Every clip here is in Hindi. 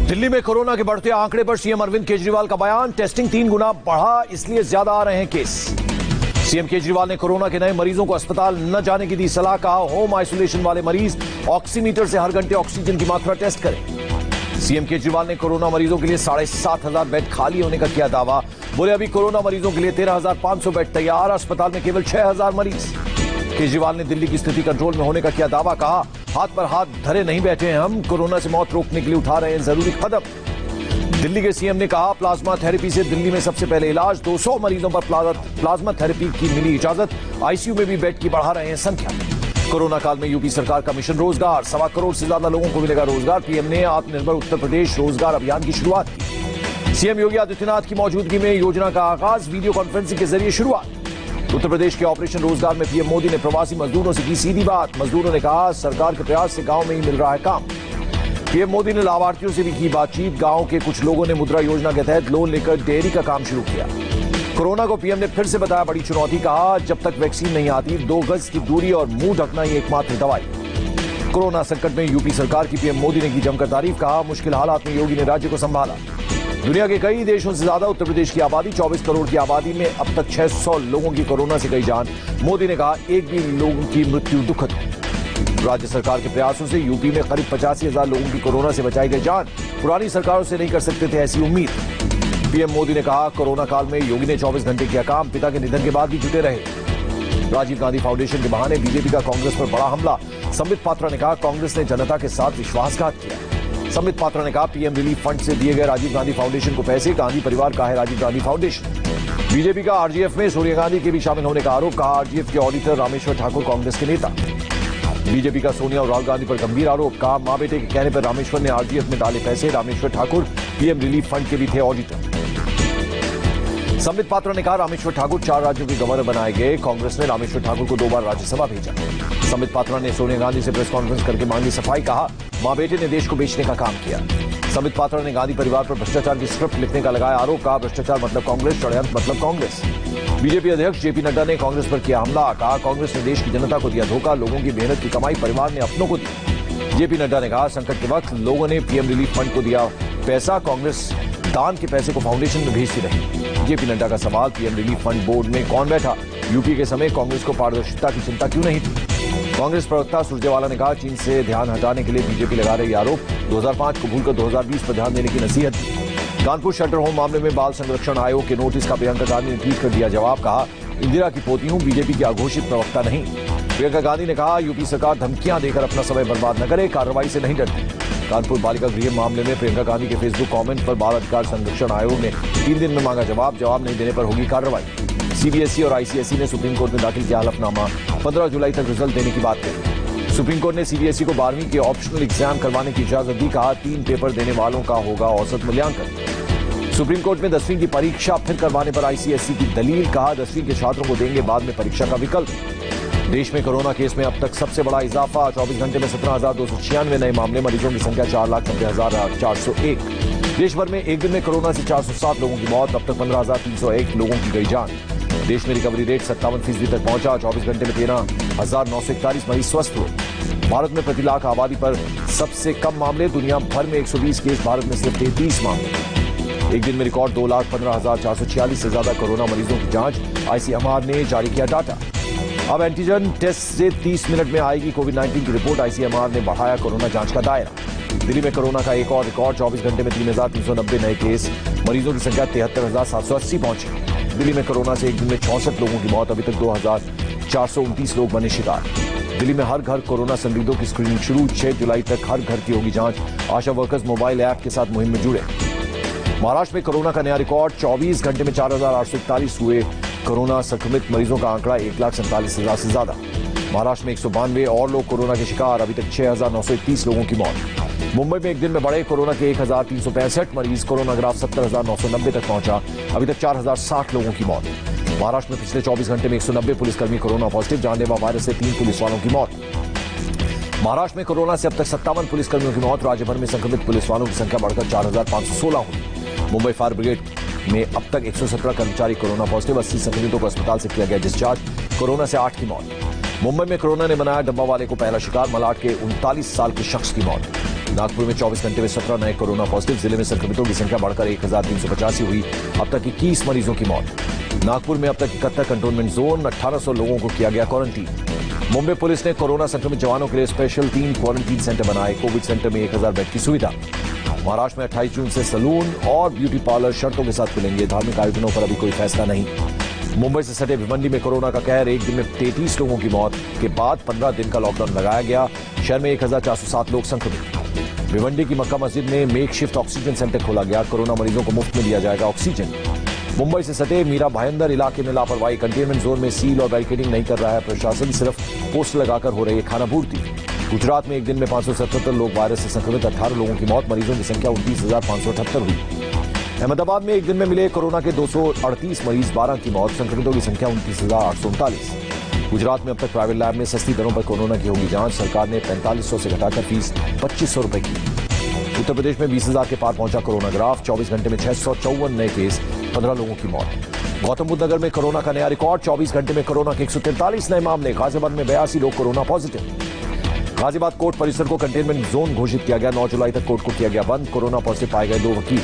दिल्ली में कोरोना के बढ़ते आंकड़े पर सीएम अरविंद केजरीवाल का बयान, टेस्टिंग 3 गुना बढ़ा इसलिए ज्यादा आ रहे हैं केस। सीएम केजरीवाल ने कोरोना के नए मरीजों को अस्पताल न जाने की दी सलाह, कहा होम आइसोलेशन वाले मरीज ऑक्सीमीटर से हर घंटे ऑक्सीजन की मात्रा टेस्ट करें। सीएम केजरीवाल ने कोरोना मरीजों के लिए 7,500 बेड खाली होने का किया दावा, बोले अभी कोरोना मरीजों के लिए 13,500 बेड तैयार, अस्पताल में केवल 6,000 मरीज। केजरीवाल ने दिल्ली की स्थिति कंट्रोल में होने का किया दावा, कहा हाथ पर हाथ धरे नहीं बैठे हैं हम, कोरोना से मौत रोकने के लिए उठा रहे हैं जरूरी कदम। दिल्ली के सीएम ने कहा प्लाज्मा थेरेपी से दिल्ली में सबसे पहले इलाज, 200 मरीजों पर प्लाज्मा थेरेपी की मिली इजाजत, आईसीयू में भी बेड की बढ़ा रहे हैं संख्या। कोरोना काल में यूपी सरकार का मिशन रोजगार, 1.25 करोड़ से ज्यादा लोगों को मिलेगा रोजगार, पीएम ने आत्मनिर्भर उत्तर प्रदेश रोजगार अभियान की शुरुआत की। सीएम योगी आदित्यनाथ की मौजूदगी में योजना का आगाज, वीडियो कॉन्फ्रेंसिंग के जरिए शुरुआत। उत्तर प्रदेश के ऑपरेशन रोजगार में पीएम मोदी ने प्रवासी मजदूरों से की सीधी बात, मजदूरों ने कहा सरकार के प्रयास से गांव में ही मिल रहा है काम। पीएम मोदी ने लाभार्थियों से भी की बातचीत, गांव के कुछ लोगों ने मुद्रा योजना के तहत लोन लेकर डेयरी का काम शुरू किया। कोरोना को पीएम ने फिर से बताया बड़ी चुनौती, कहा जब तक वैक्सीन नहीं आती 2 गज की दूरी और मुंह ढकना ही एकमात्र दवाई। कोरोना संकट में यूपी सरकार की पीएम मोदी ने की जमकर तारीफ, कहा मुश्किल हालात में योगी ने राज्य को संभाला। दुनिया के कई देशों से ज्यादा उत्तर प्रदेश की आबादी, 24 करोड़ की आबादी में अब तक 600 लोगों की कोरोना से गई जान। मोदी ने कहा एक भी लोगों की मृत्यु दुखद। राज्य सरकार के प्रयासों से यूपी में करीब 85,000 लोगों की कोरोना से बचाई गई जान, पुरानी सरकारों से नहीं कर सकते थे ऐसी उम्मीद। पीएम मोदी ने कहा कोरोना काल में योगी ने 24 घंटे किया काम, पिता के निधन के बाद भी जुटे रहे। राजीव गांधी फाउंडेशन के बहाने बीजेपी का कांग्रेस पर बड़ा हमला, संबित पात्रा ने कहा कांग्रेस ने जनता के साथ विश्वासघात किया। संबित पात्रा ने कहा पीएम रिलीफ फंड से दिए गए राजीव गांधी फाउंडेशन को पैसे, गांधी परिवार का है राजीव गांधी फाउंडेशन। बीजेपी का आरजीएफ में सोनिया गांधी के भी शामिल होने का आरोप, कहा आरजीएफ के ऑडिटर रामेश्वर ठाकुर कांग्रेस के नेता। बीजेपी का सोनिया और राहुल गांधी पर गंभीर आरोप, कहा मां बेटे के कहने पर रामेश्वर ने आरजीएफ में डाले पैसे, Rameshwar Thakur PM relief fund के भी थे ऑडिटर। संबित पात्रा ने कहा रामेश्वर ठाकुर 4 राज्यों के गवर्नर बनाए गए, कांग्रेस ने रामेश्वर ठाकुर को 2 बार राज्यसभा भेजा। संबित पात्रा ने सोनिया गांधी से प्रेस कॉन्फ्रेंस करके मांगी सफाई, कहा मां बेटे ने देश को बेचने का काम किया। संबित पात्रा ने गांधी परिवार पर भ्रष्टाचार की स्क्रिप्ट लिखने का लगाया आरोप, कहा भ्रष्टाचार मतलब कांग्रेस, षड्यंत्र मतलब कांग्रेस। बीजेपी अध्यक्ष जेपी नड्डा ने कांग्रेस पर किया हमला, कहा कांग्रेस ने देश की जनता को दिया धोखा, लोगों की मेहनत की कमाई परिवार ने अपनों को दी। जेपी नड्डा ने कहा संकट के वक्त लोगों ने पीएम रिलीफ फंड को दिया पैसा, कांग्रेस दान के पैसे को फाउंडेशन में भेजती रही। जेपी नड्डा का सवाल, पीएम रिलीफ फंड बोर्ड में कौन बैठा, यूपी के समय कांग्रेस को पारदर्शिता की चिंता क्यों नहीं थी। कांग्रेस प्रवक्ता सुरजेवाला ने कहा चीन से ध्यान हटाने के लिए बीजेपी लगा रही आरोप, 2005 को भूलकर 2020 पर ध्यान देने की नसीहत दी। कानपुर शटर होम मामले में बाल संरक्षण आयोग के नोटिस का प्रियंका गांधी ने ट्वीट कर दिया जवाब, कहा इंदिरा की पोती हूं, बीजेपी की अघोषित प्रवक्ता नहीं। प्रियंका गांधी ने कहा यूपी सरकार धमकियां देकर अपना समय बर्बाद न करे, कार्रवाई से नहीं डरती। कानपुर बालिका गृह मामले में प्रियंका गांधी के फेसबुक कमेंट पर बाल अधिकार संरक्षण आयोग ने 3 दिन में मांगा जवाब नहीं देने पर होगी कार्रवाई। सीबीएसई और आईसीएसई ने सुप्रीम कोर्ट में दाखिल किया हलफनामा, 15 जुलाई तक रिजल्ट देने की बात कही। सुप्रीम कोर्ट ने सीबीएसई को 12वीं के ऑप्शनल एग्जाम करवाने की इजाजत दी, कहा 3 पेपर देने वालों का होगा औसत मूल्यांकन। सुप्रीम कोर्ट में 10वीं की परीक्षा फिर करवाने पर आईसीएसई की दलील, कहा 10वीं के छात्रों को देंगे बाद में परीक्षा का विकल्प। देश में कोरोना केस में अब तक सबसे बड़ा इजाफा, 24 घंटे में 17,296 नए मामले, मरीजों की संख्या 4,90,401। देश भर में एक दिन में कोरोना से 407 लोगों की मौत, अब तक 15,301 लोगों की गई जान। देश में रिकवरी रेट 57% तक पहुंचा, 24 घंटे में 13,941 मरीज स्वस्थ हुए। भारत में प्रति लाख आबादी पर सबसे कम मामले, दुनिया भर में 120 केस, भारत में सिर्फ 33 मामले। एक दिन में रिकॉर्ड 2,15,446 से ज्यादा कोरोना मरीजों की जांच, आईसीएमआर ने जारी किया डाटा। अब एंटीजन टेस्ट से 30 मिनट में आएगी कोविड-19 की रिपोर्ट, आईसीएमआर ने बढ़ाया कोरोना जांच का दायरा। दिल्ली में कोरोना का एक और रिकॉर्ड, 24 घंटे में 3,390 नए केस, मरीजों की संख्या 73,780 पहुंची। दिल्ली में कोरोना से एक दिन में 64 लोगों की मौत, अभी तक 2,429 लोग बने शिकार। दिल्ली में हर घर कोरोना संदिग्धों की स्क्रीनिंग शुरू, 6 जुलाई तक हर घर की होगी जांच, आशा वर्कर्स मोबाइल ऐप के साथ मुहिम में जुड़े। महाराष्ट्र में कोरोना का नया रिकॉर्ड, 24 घंटे में 4,841 हुए कोरोना संक्रमित मरीजों का आंकड़ा 1,47,000 से ज्यादा। महाराष्ट्र में 192 और लोग कोरोना के शिकार, अभी तक 6,931 लोगों की मौत। मुंबई में एक दिन में बढ़े कोरोना के 1,365 मरीज, कोरोना ग्राफ 70,990 तक पहुंचा, अभी तक 4,060 लोगों की मौत। महाराष्ट्र में पिछले 24 घंटे में 190 पुलिसकर्मी कोरोना पॉजिटिव, जानलेवा वायरस से 3 पुलिस वालों की मौत। महाराष्ट्र में कोरोना से अब तक 57 पुलिसकर्मियों की मौत, राज्य भर में संक्रमित पुलिस वालों की संख्या बढ़कर 4,516 हुई। मुंबई फायर ब्रिगेड में अब तक 117 कर्मचारी कोरोना पॉजिटिव, 80 संक्रमितों को अस्पताल से किया गया डिस्चार्ज, कोरोना से 8 की मौत। मुंबई में कोरोना ने बनाया डब्बा वाले को पहला शिकार, मलाड के 39 साल के शख्स की मौत। नागपुर में 24 घंटे में 17 नए कोरोना पॉजिटिव। जिले में संक्रमितों की संख्या बढ़कर 1385 हुई। अब तक 21 मरीजों की मौत। नागपुर में अब तक 71 कंटेनमेंट जोन, 1800 लोगों को किया गया क्वारंटीन। मुंबई पुलिस ने कोरोना संक्रमित जवानों के लिए स्पेशल 3 क्वारंटीन सेंटर बनाए। कोविड सेंटर में 1000 बेड की सुविधा। महाराष्ट्र में 28 जून से सैलून और ब्यूटी पार्लर शर्तों के साथ खुलेंगे। धार्मिक आयोजनों पर अभी कोई फैसला नहीं। मुंबई से सटे भिवंडी में कोरोना का कहर। एक दिन में 33 लोगों की मौत के बाद 15 दिन का लॉकडाउन लगाया गया। शहर में 1407 लोग संक्रमित। भिवंडी की मक्का मस्जिद में मेकशिफ्ट ऑक्सीजन सेंटर खोला गया। कोरोना मरीजों को मुफ्त में दिया जाएगा ऑक्सीजन। मुंबई से सटे मीरा भाईंदर इलाके में लापरवाही। कंटेनमेंट जोन में सील और बैरिकेडिंग नहीं कर रहा है प्रशासन, सिर्फ पोस्ट लगाकर हो रही है खानापूर्ति। गुजरात में एक दिन में 577 लोग वायरस से संक्रमित। 18 लोगों की मौत। मरीजों की संख्या 29,578 हुई। अहमदाबाद में एक दिन में मिले कोरोना के 238 मरीज, 12 की मौत। संक्रमितों की संख्या 29,839। गुजरात में अब तक प्राइवेट लैब में सस्ती दरों पर कोरोना की होगी जांच। सरकार ने 4500 से घटाकर फीस 2500 रुपए की। उत्तर प्रदेश में 20,000 के पार पहुंचा कोरोना ग्राफ। 24 घंटे में 654 नए केस, 15 लोगों की मौत। गौतम बुद्ध नगर में कोरोना का नया रिकॉर्ड। 24 घंटे में कोरोना के 143 नए मामले। गाजियाबाद में 82 लोग कोरोना पॉजिटिव। गाजियाबाद कोर्ट परिसर को कंटेनमेंट जोन घोषित किया गया। 9 जुलाई तक कोर्ट को किया गया बंद। कोरोना पॉजिटिव पाए गए 2 वकील।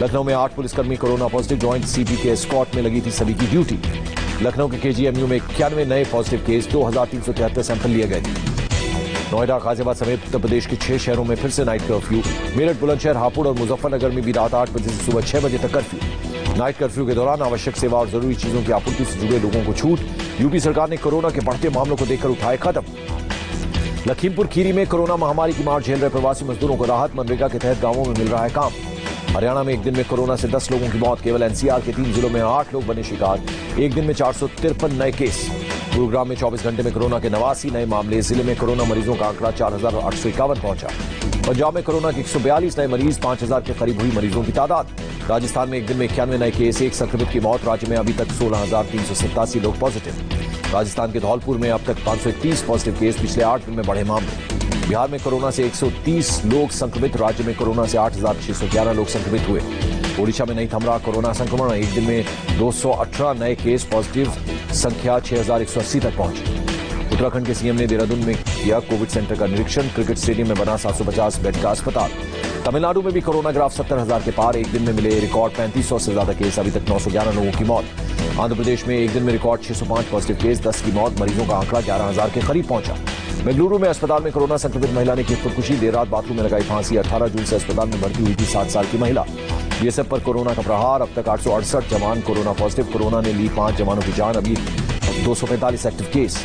लखनऊ में 8 पुलिसकर्मी कोरोना पॉजिटिव। ज्वाइंट सीपी के एस्कॉर्ट में लगी थी सभी की ड्यूटी। लखनऊ के केजीएमयू में 91 नए पॉजिटिव केस, 2373 सैंपल लिए गए थे। नोएडा, गाजियाबाद समेत उत्तर प्रदेश के 6 शहरों में फिर से नाइट कर्फ्यू। मेरठ, बुलंदशहर, हापुड़ और मुजफ्फरनगर में भी रात 8 बजे से सुबह 6 बजे तक कर्फ्यू। नाइट कर्फ्यू के दौरान आवश्यक सेवा और जरूरी चीजों की आपूर्ति से जुड़े लोगों को छूट। यूपी सरकार ने कोरोना के बढ़ते मामलों को देखकर उठाए कदम। लखीमपुर खीरी में कोरोना महामारी की मार झेल रहे प्रवासी मजदूरों को राहत। मनरेगा के तहत गांवों में मिल रहा है काम। हरियाणा में एक दिन में कोरोना से 10 लोगों की मौत। केवल एनसीआर के 3 जिलों में 8 लोग बने शिकार। एक दिन में 453 नए केस। गुरुग्राम में 24 घंटे में कोरोना के 89 नए मामले। जिले में कोरोना मरीजों का आंकड़ा 4851 पहुंचा। पंजाब में कोरोना के 142 नए मरीज, 5000 के करीब हुई मरीजों की तादाद। राजस्थान में एक दिन में 91 नए केस, 1 संक्रमित की मौत। राज्य में अभी तक 16,387 लोग पॉजिटिव। राजस्थान के धौलपुर में अब तक 531 पॉजिटिव केस। पिछले 8 दिन में बढ़े मामले। बिहार में कोरोना से 130 लोग संक्रमित। राज्य में कोरोना से 8,611 लोग संक्रमित हुए। ओडिशा में नहीं थम रहा कोरोना संक्रमण। एक दिन में 218 नए केस पॉजिटिव। संख्या 6,180 तक पहुंची। उत्तराखंड के सीएम ने देहरादून में किया कोविड सेंटर का निरीक्षण। क्रिकेट स्टेडियम में बना 750 बेड का अस्पताल। तमिलनाडु में भी कोरोना ग्राफ 70,000 के पार। एक दिन में मिले रिकॉर्ड 3500 से ज्यादा केस। अभी तक 911 लोगों की मौत। आंध्र प्रदेश में एक दिन में रिकॉर्ड 605 पॉजिटिव केस, 10 की मौत। मरीजों का आंकड़ा 11,000 के करीब पहुंचा। बेंगलुरु में अस्पताल में कोरोना संक्रमित महिला ने की खुदकुशी। देर रात बाथरूम में लगाई फांसी। 18 जून से अस्पताल में भर्ती हुई थी 7 साल की महिला। बीएसएफ पर कोरोना का प्रहार। अब तक 868 जवान कोरोना पॉजिटिव। कोरोना ने ली 5 जवानों की जान। अभी 245 एक्टिव केस।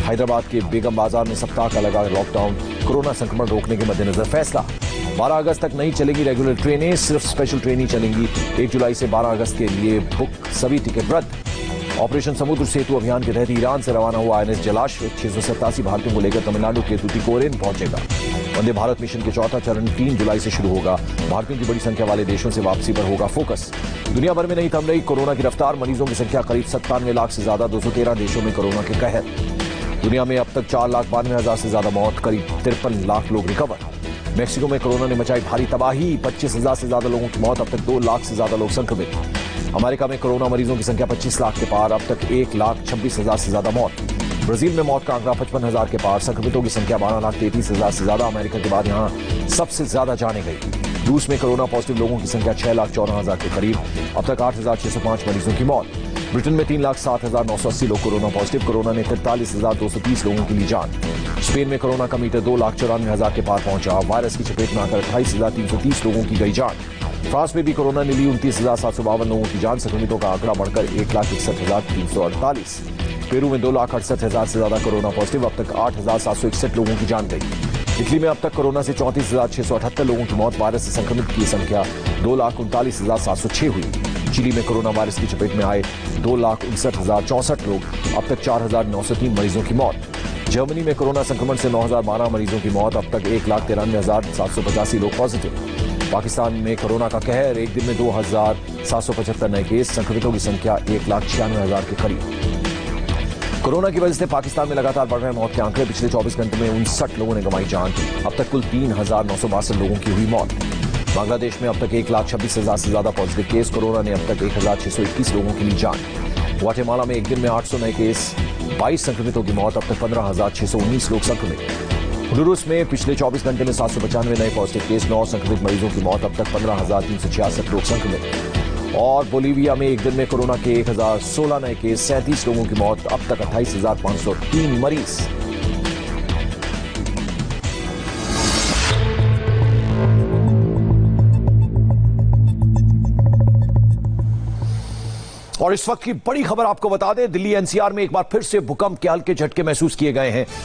हैदराबाद के बेगम बाजार में सप्ताह का लगा लॉकडाउन। कोरोना संक्रमण रोकने के मद्देनजर फैसला। 12 अगस्त तक नहीं चलेगी रेगुलर ट्रेनें, सिर्फ स्पेशल ट्रेन ही चलेंगी। 1 जुलाई से 12 अगस्त के लिए बुक सभी टिकट रद्द। ऑपरेशन समुद्र सेतु अभियान के तहत ईरान से रवाना हुआ आईएनएस जलाश्व 687 भारतीयों को लेकर तमिलनाडु के तुतिकोरिन पहुंचेगा। वंदे भारत मिशन के चौथा चरण 3 जुलाई से शुरू होगा। भारतीयों की बड़ी संख्या वाले देशों से वापसी पर होगा फोकस। दुनिया भर में नहीं थम रही कोरोना की रफ्तार। मरीजों की संख्या करीब 97 लाख से ज्यादा। 213 देशों में कोरोना के कहर। दुनिया में अब तक 4,92,000 से ज्यादा मौत। करीब 53 लाख लोग रिकवर। मेक्सिको में कोरोना ने मचाई भारी तबाही। 25,000 से ज्यादा लोगों की मौत। अब तक 2 लाख से ज्यादा लोग संक्रमित। अमेरिका में कोरोना मरीजों की संख्या 25 लाख के पार। अब तक 1,26,000 से ज्यादा मौत। ब्राजील में मौत का आंकड़ा 55,000 के पार। संक्रमितों की संख्या 12,33,000 से ज्यादा। अमेरिका के बाद यहां सबसे ज्यादा जाने गई। रूस में कोरोना पॉजिटिव लोगों की संख्या 6,14,000 के करीब। अब तक 8,605 मरीजों की मौत। ब्रिटेन में 3,07,980 लोग कोरोना पॉजिटिव। कोरोना ने 43,230 लोगों की ली जान। स्पेन में कोरोना का मीटर 2,94,000 के पार पहुंचा। वायरस की चपेट में आकर 28,330 लोगों की गई जान। फ्रांस में भी कोरोना ने ली 29,752 लोगों की जान। संक्रमितों का आंकड़ा बढ़कर 1,61,348। पेरू में 2,68,000 से ज्यादा कोरोना पॉजिटिव। अब तक 8,761 लोगों की जान गई। इटली में अब तक कोरोना से 34,678 लोगों की मौत। वायरस से संक्रमित की संख्या 2,39,706 हुई। चिली में कोरोना वायरस की चपेट में आए 2,59,064 लोग। अब तक 4,903 मरीजों की मौत। जर्मनी में कोरोना संक्रमण से 9,012 मरीजों की मौत। अब तक 1,93,785 लोग पॉजिटिव। पाकिस्तान में कोरोना का कहर। एक दिन में 2,775 नए केस। संक्रमितों की संख्या 1,96,000 के करीब। कोरोना की वजह से पाकिस्तान में लगातार बढ़ रहे मौत के आंकड़े। पिछले 24 घंटे में 59 लोगों ने गंवाई जान। अब तक कुल 3,962 लोगों की हुई मौत। बांग्लादेश में अब तक 1,26,000 से ज्यादा पॉजिटिव केस। कोरोना ने अब तक 1,621 लोगों की ली जान। ग्वाटेमाला में एक दिन में 800 नए केस, 22 संक्रमितों की मौत। अब तक 15,619 लोग संक्रमित। हुडुरुस में पिछले 24 घंटे में 795 नए पॉजिटिव केस, 9 संक्रमित मरीजों की मौत, अब तक 15,366 लोग संक्रमित। और बोलीविया में एक दिन में कोरोना के 1,016 नए केस, 37 लोगों की मौत, अब तक 28,503 मरीज। और इस वक्त की बड़ी खबर आपको बता दें, दिल्ली एनसीआर में एक बार फिर से भूकंप के हल्के झटके महसूस किए गए हैं।